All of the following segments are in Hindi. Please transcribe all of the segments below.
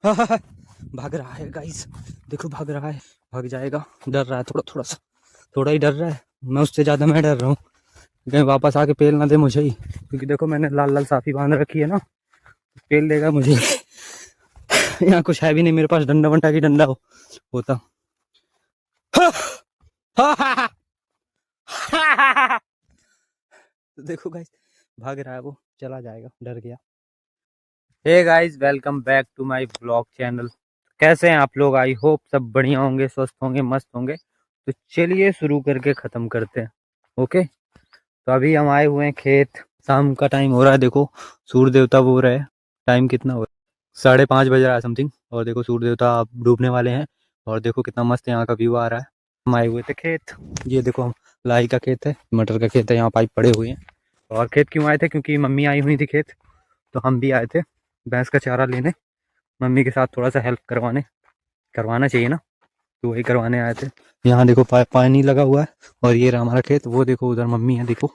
भाग रहा है गाइस, देखो भाग रहा है, भाग जाएगा। डर रहा है थोड़ा थोड़ा सा, थोड़ा ही डर रहा है। मैं उससे ज़्यादा मैं डर रहा हूँ कहीं वापस आके पेल ना दे मुझे ही, क्योंकि देखो मैंने लाल लाल साफी बांध रखी है ना, पेल देगा मुझे। यहाँ कुछ है भी नहीं मेरे पास, डंडा वंडा की डंडा होता। देखो गाइस भाग रहा है वो, चला जाएगा, डर गया। Hey guys, welcome back to my blog channel. कैसे हैं आप लोग? आई होप सब बढ़िया होंगे, स्वस्थ होंगे, मस्त होंगे। तो चलिए शुरू करके ख़त्म करते हैं। ओके, तो अभी हम आए हुए हैं खेत। शाम का टाइम हो रहा है, देखो सूर्य देवता वो रहे। टाइम कितना हो रहा है? 5:30 बज रहा है समथिंग। और देखो सूर्य देवता अब डूबने वाले हैं। और देखो कितना मस्त यहाँ का व्यू आ रहा है। हम आए हुए थे खेत। ये देखो हम लाई का खेत है, मटर का खेत है, यहाँ पाइप पड़े हुए हैं। और खेत क्यों आए थे? क्योंकि मम्मी आई हुई थी खेत, तो हम भी आए थे भैंस का चारा लेने, मम्मी के साथ थोड़ा सा हेल्प करवाना चाहिए ना, तो वही करवाने आए थे। यहाँ देखो पानी लगा हुआ है। और ये रहा हमारा खेत। वो देखो उधर मम्मी है, देखो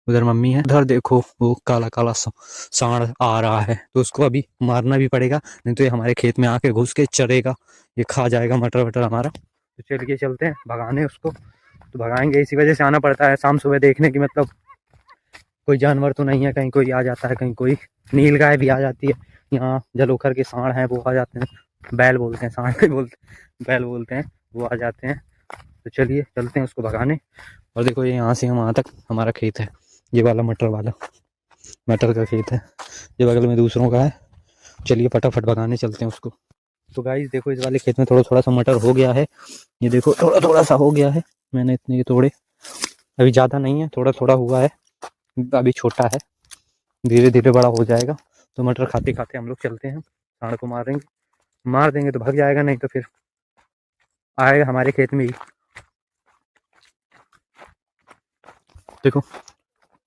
उधर मम्मी है। उधर देखो वो काला काला सांड आ रहा है, तो उसको अभी मारना भी पड़ेगा, नहीं तो ये हमारे खेत में आके घुस के चरेगा, ये खा जाएगा मटर वटर हमारा। तो चलिए चलते हैं भगाने उसको। तो भगाएंगे, इसी वजह से आना पड़ता है शाम सुबह देखने की, मतलब कोई जानवर तो नहीं है, कहीं कोई आ जाता है, कहीं कोई नील गाय भी आ जाती है। यहाँ जलोखर के सांड हैं, वो आ जाते हैं। बैल बोलते हैं, सांड नहीं बोलते, बैल बोलते हैं, वो आ जाते हैं। तो चलिए चलते हैं उसको भगाने। और देखो ये यहाँ से हम वहाँ तक हमारा खेत है, ये वाला मटर का खेत है, ये बगल में दूसरों का है। चलिए फटाफट भगाने चलते हैं उसको। तो गाइस देखो इस वाले खेत में थोड़ा थोड़ा सा मटर हो गया है, ये देखो थोड़ा थोड़ा सा हो गया है। मैंने इतने तोड़े, अभी ज़्यादा नहीं है, थोड़ा थोड़ा हुआ है, अभी छोटा है, धीरे धीरे बड़ा हो जाएगा। तो मटर खाते खाते हम लोग चलते हैं, सांड को मार देंगे तो भाग जाएगा, नहीं तो फिर आएगा हमारे खेत में ही। देखो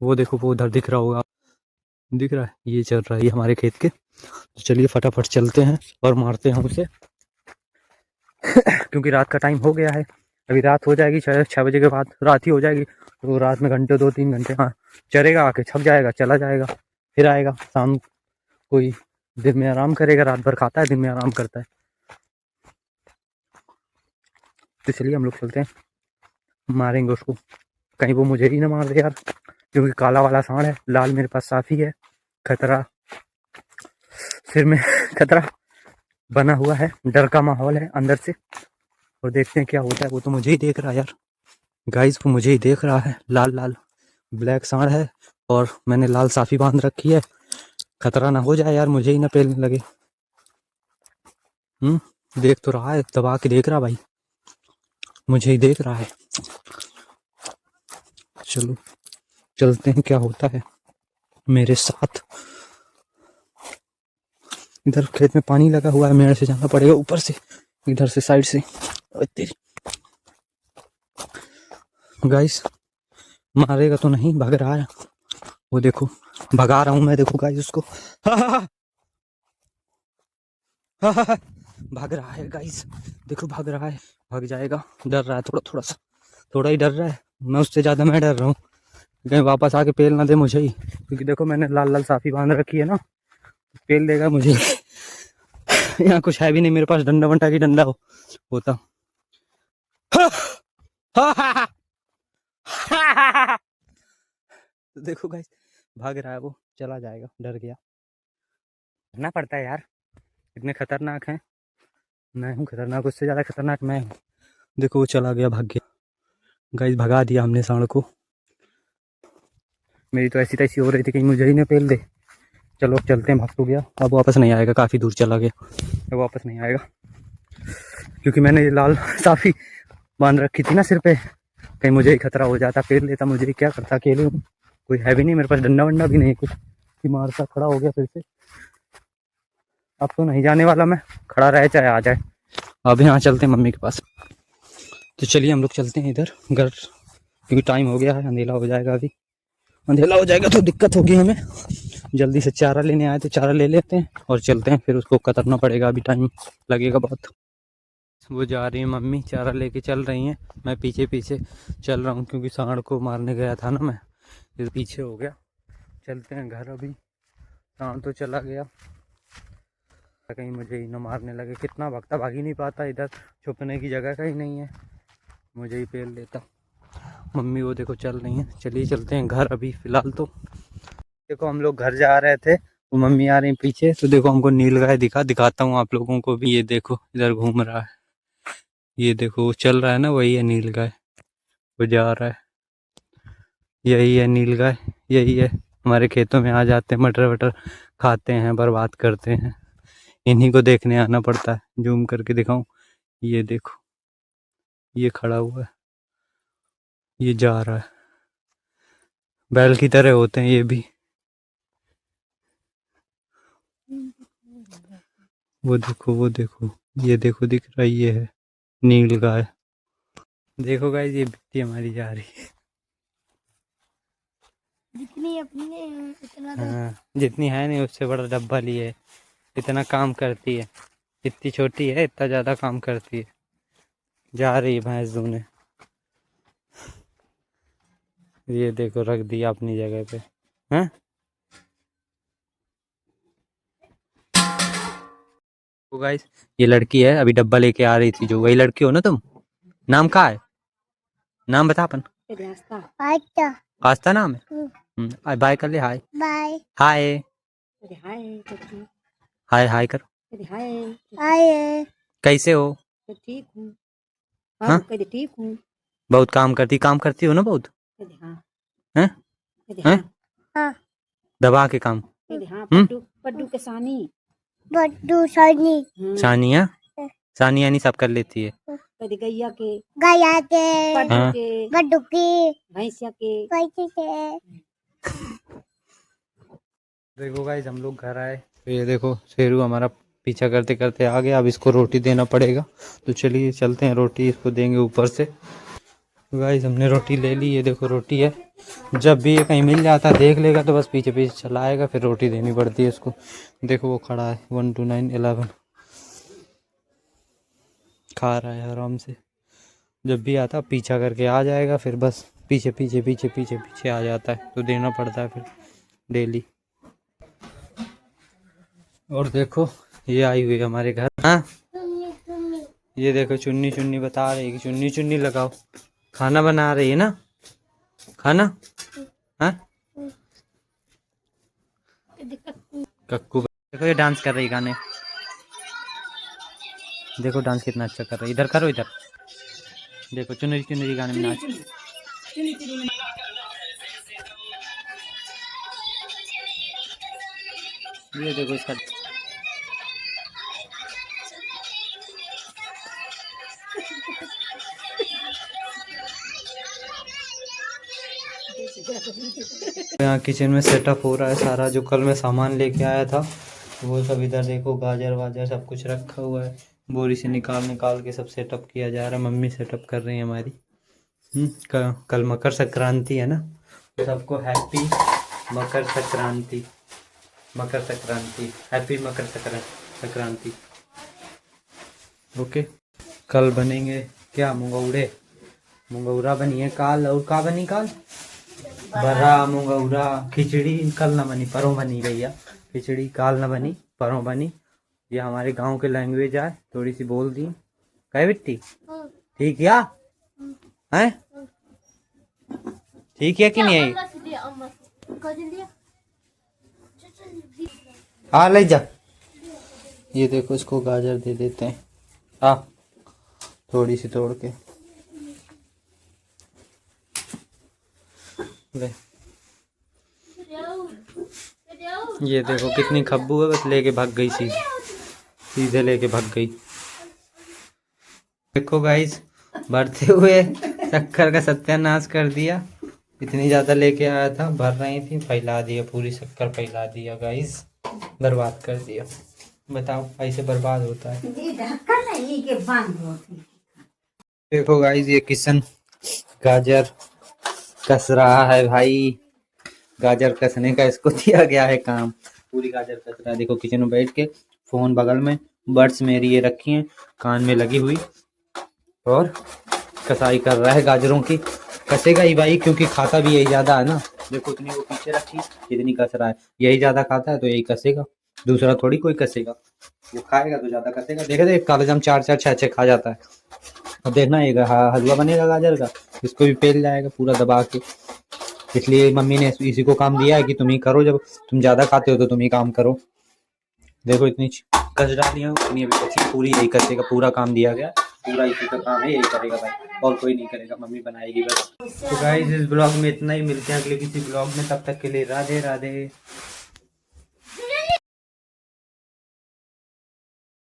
वो उधर दिख रहा होगा, दिख रहा है, ये चल रहा है, ये हमारे खेत के। तो चलिए फटाफट चलते हैं और मारते हैं उसे। क्योंकि रात का टाइम हो गया है, अभी रात हो जाएगी, 6 बजे के बाद रात ही हो जाएगी। तो रात में घंटे 2-3 घंटे हाँ चरेगा, आके छप जाएगा, चला जाएगा, फिर आएगा शाम। कोई दिन में आराम करेगा, रात भर खाता है, दिन में आराम करता है। तो चलिए हम लोग चलते हैं, मारेंगे उसको, कहीं वो मुझे ही ना मार दे यार, क्योंकि काला वाला सांड है, लाल मेरे पास साफी है। खतरा सिर में खतरा बना हुआ है, डर का माहौल है अंदर से। और देखते हैं क्या होता है। वो तो मुझे ही देख रहा है यार गाइस, वो मुझे ही देख रहा है। लाल लाल ब्लैक सांड है, और मैंने लाल साफी बांध रखी है। खतरा ना हो जाए यार, मुझे ही ना पेलने लगे। देख तो रहा है, दबा के देख रहा भाई, मुझे ही देख रहा है। चलो चलते हैं, क्या होता है मेरे साथ। इधर खेत में पानी लगा हुआ है, मेरे से जाना पड़ेगा ऊपर से, इधर से साइड से। तेरी गाइस, मारेगा तो नहीं, भाग रहा है वो, देखो भगा रहा हूं मैं, देखो गाइस उसको। भाग रहा है गाइस, देखो भाग रहा है, भाग जाएगा। डर रहा है थोड़ा थोड़ा सा, थोड़ा ही डर रहा है। मैं उससे ज़्यादा मैं डर रहा हूँ कहीं वापस आके पेल ना दे मुझे ही, क्योंकि देखो मैंने लाल लाल साफी बांध रखी है ना, पेल देगा मुझे। यहाँ कुछ है भी नहीं मेरे पास, डंडा वंडा की डंडा होता। तो देखो गाइस भाग रहा है वो, चला जाएगा, डर गया। डरना पड़ता है यार, इतने खतरनाक हैं। मैं हूँ खतरनाक, उससे ज़्यादा खतरनाक मैं हूँ। देखो वो चला गया, भाग गया गाइस, भगा दिया हमने सांड को। मेरी तो ऐसी तैसी हो रही थी कहीं मुझे ही ना पेल दे। चलो अब चलते हैं, भाग तो गया, अब वापस नहीं आएगा, काफ़ी दूर चला गया, अब वापस नहीं आएगा। क्योंकि मैंने ये लाल साफी बांध रखी थी ना सिर पे, कहीं मुझे ही खतरा हो जाता, पेल लेता मुझे ही, क्या करता, अकेले हूँ, कोई है भी नहीं मेरे पास, डंडा वंडा भी नहीं कुछ कि मारता। खड़ा हो गया फिर से, अब तो नहीं जाने वाला मैं, खड़ा रहे चाहे आ जाए। अब यहाँ चलते हैं मम्मी के पास। तो चलिए हम लोग चलते हैं इधर घर, क्योंकि टाइम हो गया है, अंधेला हो जाएगा, अभी अंधेला हो जाएगा तो दिक्कत होगी हमें। जल्दी से चारा लेने आए तो चारा ले लेते हैं और चलते हैं, फिर उसको कतरना पड़ेगा, अभी टाइम लगेगा बहुत। वो जा रही है मम्मी, चारा लेके चल रही हैं, मैं पीछे पीछे चल रहा हूँ, क्योंकि सांड को मारने गया था ना मैं, फिर पीछे हो गया। चलते हैं घर, अभी सांड तो चला गया। कहीं मुझे ही न मारने लगे। कितना भागता, भाग ही नहीं पाता, इधर छुपने की जगह कहीं नहीं है, मुझे ही पेल लेता। मम्मी वो देखो चल रही हैं, चलिए चलते हैं घर अभी फ़िलहाल तो। देखो हम लोग घर जा रहे थे, वो मम्मी आ रही पीछे, तो देखो हमको नीलगाय दिखाता हूँ आप लोगों को भी। ये देखो इधर घूम रहा है, ये देखो वो चल रहा है ना, वही है नीलगाय, वो जा रहा है, यही है नीलगाय, यही है। हमारे खेतों में आ जाते हैं, मटर वटर खाते हैं, बर्बाद करते हैं। इन्हीं को देखने आना पड़ता है। जूम करके दिखाऊं, ये देखो, ये खड़ा हुआ है, ये जा रहा है। बैल की तरह होते हैं ये भी। वो देखो, वो देखो, ये देखो दिख रहा है, ये है नीलगाय। देखो गाइस, ये बिट्टी हमारी जा रही है। जितनी अपनी इतना हाँ, जितनी है नहीं उससे बड़ा डब्बा लिए है। इतना काम करती है, इतनी छोटी है इतना ज़्यादा काम करती है। जा रही है भैंस दूने। ये देखो रख दिया अपनी जगह पे। हैं तो गाइस, ये लड़की है, अभी डब्बा लेके आ रही थी। जो वही लड़की हो ना तुम? नाम क्या है? नाम बता अपन। आस्था नाम है। बाय कर ले, हाय बाय, हाय हाय हाय करो, हाय कैसे हो? ठीक हूँ। हाँ ठीक हूँ। बहुत काम करती हो ना बहुत? हैं हैं हाँ। दबा के काम। पड्डू के सानी, पड्डू सानी, सानिया, सानिया नहीं सब कर लेती है। गैया के, पड्डू के, भैंसिया के। देखो गाइस, हम लोग घर आए तो ये देखो शेरू हमारा पीछा करते करते आ गया। अब इसको रोटी देना पड़ेगा, तो चलिए चलते हैं, रोटी इसको देंगे ऊपर से। गाइस हमने रोटी ले ली, ये देखो रोटी है। जब भी ये कहीं मिल जाता है देख लेगा तो बस पीछे पीछे चला आएगा, फिर रोटी देनी पड़ती है इसको। देखो वो खड़ा है, 1 2 9 11 खा रहा है आराम से। जब भी आता पीछा करके आ जाएगा, फिर बस पीछे पीछे पीछे पीछे पीछे आ जाता है, तो देना पड़ता है फिर डेली। और देखो ये आई हुई है हमारे घर। हाँ ये देखो चुन्नी चुन्नी बता रही है कि चुन्नी चुन्नी लगाओ। खाना बना रही है ना, खाना। हाँ कक्कू देखो, ये डांस कर रही गाने। देखो डांस कितना अच्छा कर रही है। इधर करो, इधर देखो, चुनरी चुनरी गाने में नाच। ये देखो इसका यहाँ किचन में सेटअप हो रहा है सारा। जो कल मैं सामान लेके आया था वो सब इधर देखो, गाजर वाजर सब कुछ रखा हुआ है। बोरी से निकाल निकाल के सब सेटअप किया जा रहा है। मम्मी सेटअप कर रही है हमारी। कल मकर संक्रांति है ना, तो सबको happy Makar Sankranti. Makar Sankranti, happy Makar Sankranti. Okay. कल बनेंगे क्या, मुंगौड़े, मुंगौरा बनी है काल। और का बनी काल? बरा मुंगौरा। खिचड़ी कल ना बनी, परों बनी भैया। खिचड़ी काल ना बनी, परों बनी। ये हमारे गांव के लैंग्वेज है, थोड़ी सी बोल दी। कहे बिट्टी ठीक या है? ठीक है कि नहीं है? हाँ ले जा। ये देखो इसको गाजर दे देते हैं, हाँ थोड़ी सी तोड़ के ले। ये देखो कितनी खब्बू है, बस लेके भाग गई, सीधे लेके भाग गई। देखो गाइस, भरते हुए शक्कर का सत्यानाश कर दिया। इतनी ज़्यादा लेके आया था, भर रही थी, फैला दिया, पूरी शक्कर फैला दिया गाइस, बर्बाद कर दिया। बताओ ऐसे बर्बाद होता है? देखो गाइस, ये किशन गाजर कस रहा है भाई। गाजर कसने का इसको दिया गया है काम, पूरी गाजर कस रहा है। देखो किचन में बैठ के, फोन बगल में, बर्ड्स मेरी ये रखी हैं कान में लगी हुई, और कसाई कर रहा है गाजरों की। कसेगा ही भाई, क्योंकि खाता भी यही ज्यादा है ना। देखो इतनी वो पीछे रखी, इतनी कस रहा है, यही ज्यादा खाता है तो यही कसेगा, दूसरा थोड़ी कोई कसेगा। जो खाएगा तो ज्यादा कसेगा। देखा देख काला जाम 4 4 6 6 खा जाता है। अब देखना ये हलवा बनेगा गाजर का, इसको भी पेल जाएगा पूरा दबा के। इसलिए मम्मी ने इसी को काम दिया है कि तुम ही करो, जब तुम ज्यादा खाते हो तो तुम ही काम करो। देखो इतनी कस डाली है, उतनी अभी बची, पूरी यही कसेगा, पूरा काम दिया गया, पूरा इसी का काम है, यही करेगा भाई, और कोई नहीं करेगा, मम्मी बनाएगी बस। तो गाइस इस ब्लॉग में इतना ही, मिलते हैं अगले किसी ब्लॉग में, तब तक के लिए राधे राधे।